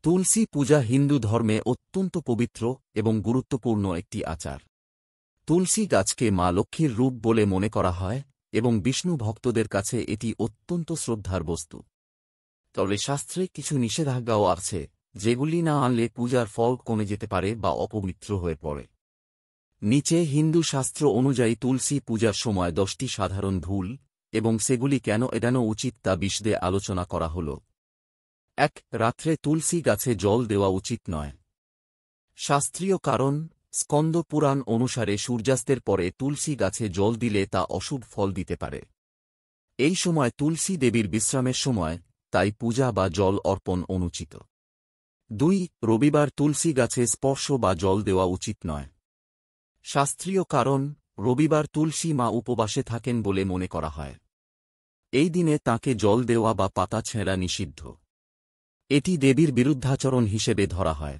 তুলসী পূজা হিন্দু ধর্মে অত্যন্ত পবিত্র এবং গুরুত্বপূর্ণ একটি আচার। তুলসী গাছকে মা লক্ষ্মীর রূপ বলে মনে করা হয় এবং বিষ্ণু ভক্তদের কাছে এটি অত্যন্ত শ্রদ্ধার বস্তু। তবে শাস্ত্রে কিছু নিষেধাজ্ঞাও আছে, যেগুলি না আনলে পূজার ফল কমে যেতে পারে বা অপবিত্র হয়ে পড়ে। নিচে হিন্দু শাস্ত্র অনুযায়ী তুলসী পূজার সময় 10টি সাধারণ ভুল এবং সেগুলি কেন এড়ানো উচিত তা বিশদে আলোচনা করা হল। 1. রাত্রে তুলসী গাছে জল দেওয়া উচিত নয়। শাস্ত্রীয় কারণ: স্কন্দ পুরাণ অনুসারে সূর্যাস্তের পরে তুলসী গাছে জল দিলে তা অশুভ ফল দিতে পারে। এই সময় তুলসী দেবীর বিশ্রামের সময়, তাই পূজা বা জল অর্পণ অনুচিত। 2. রবিবার তুলসী গাছে স্পর্শ বা জল দেওয়া উচিত নয়। শাস্ত্রীয় কারণ: রবিবার তুলসী মা উপবাসে থাকেন বলে মনে করা হয়। এই দিনে তাঁকে জল দেওয়া বা পাতা ছেঁড়া নিষিদ্ধ। এটি দেবীর বিরুদ্ধাচরণ হিসেবে ধরা হয়।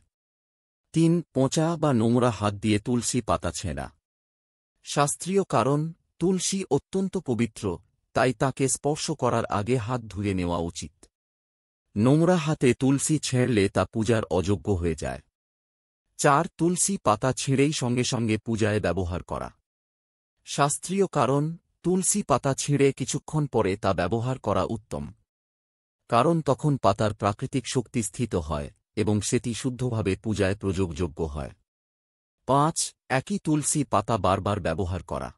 3. পচা বা নোংরা হাত দিয়ে তুলসী পাতা ছেঁড়া। শাস্ত্রীয় কারণ: তুলসী অত্যন্ত পবিত্র, তাই তাকে স্পর্শ করার আগে হাত ধুয়ে নেওয়া উচিত। নোংরা হাতে তুলসী ছেঁড়লে তা পূজার অযোগ্য হয়ে যায়। 4. তুলসী পাতা ছিঁড়েই সঙ্গে সঙ্গে পূজায় ব্যবহার করা। শাস্ত্রীয় কারণ: তুলসী পাতা ছিঁড়ে কিছুক্ষণ পরে তা ব্যবহার করা উত্তম, কারণ তখন পাতার প্রাকৃতিক শক্তি স্থিত হয় এবং সেটি শুদ্ধভাবে পূজায় প্রয়োগযোগ্য হয়। 5. একই তুলসী পাতা বারবার ব্যবহার করা।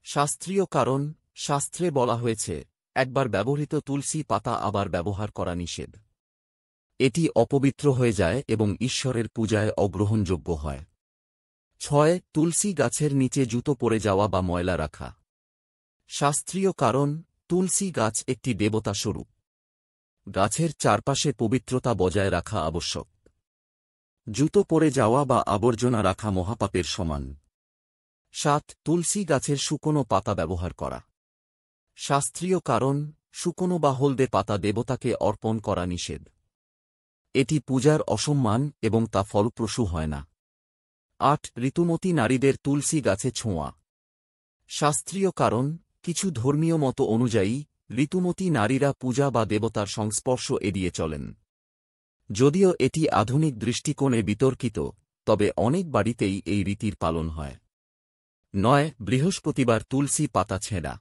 শাস্ত্রীয় কারণ: শাস্ত্রে বলা হয়েছে, একবার ব্যবহৃত তুলসী পাতা আবার ব্যবহার করা নিষেধ। এটি অপবিত্র হয়ে যায় এবং ঈশ্বরের পূজায় অগ্রহণযোগ্য হয়। 6. তুলসী গাছের নিচে জুতো পড়ে যাওয়া বা ময়লা রাখা। শাস্ত্রীয় কারণ: তুলসী গাছ একটি দেবতা স্বরূপ। গাছের চারপাশে পবিত্রতা বজায় রাখা আবশ্যক। জুতো পড়ে যাওয়া বা আবর্জনা রাখা মহাপাপের সমান। 7. তুলসী গাছের শুকনো পাতা ব্যবহার করা। শাস্ত্রীয় কারণ: শুকনো বা হলদে পাতা দেবতাকে অর্পণ করা নিষেধ। এটি পূজার অসম্মান এবং তা ফলপ্রসূ হয় না। 8. ঋতুমতী নারীদের তুলসী গাছে ছোঁয়া। শাস্ত্রীয় কারণ: কিছু ধর্মীয় মত অনুযায়ী ঋতুমতী নারীরা পূজা বা দেবতার সংস্পর্শ এড়িয়ে চলেন। যদিও এটি আধুনিক দৃষ্টিকোণে বিতর্কিত, তবে অনেক বাড়িতেই এই রীতির পালন হয়। 9. বৃহস্পতিবার তুলসী পাতা ছেঁড়া।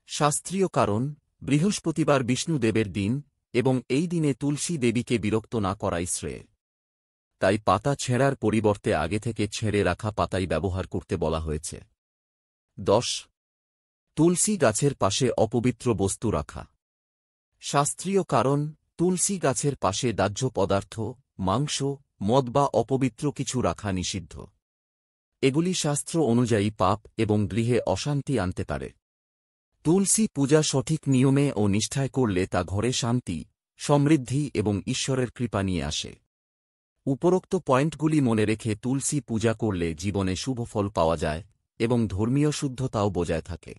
শাস্ত্রীয় কারণ: বৃহস্পতিবার বিষ্ণুদেবের দিন এবং এই দিনে তুলসী দেবীকে বিরক্ত না করাই শ্রেয়। তাই পাতা ছেঁড়ার পরিবর্তে আগে থেকে ছেঁড়ে রাখা পাতাই ব্যবহার করতে বলা হয়েছে। 10. তুলসী গাছের পাশে অপবিত্র বস্তু রাখা। শাস্ত্রীয় কারণ: তুলসী গাছের পাশে দাহ্য পদার্থ, মাংস, মদ বা অপবিত্র কিছু রাখা নিষিদ্ধ। এগুলি শাস্ত্র অনুযায়ী পাপ এবং গৃহে অশান্তি আনতে পারে। তুলসী পূজা সঠিক নিয়মে ও নিষ্ঠায় করলে তা ঘরে শান্তি, সমৃদ্ধি এবং ঈশ্বরের কৃপা নিয়ে আসে। উপরোক্ত পয়েন্টগুলি মনে রেখে তুলসী পূজা করলে জীবনে শুভ ফল পাওয়া যায় এবং ধর্মীয় শুদ্ধতাও বজায় থাকে।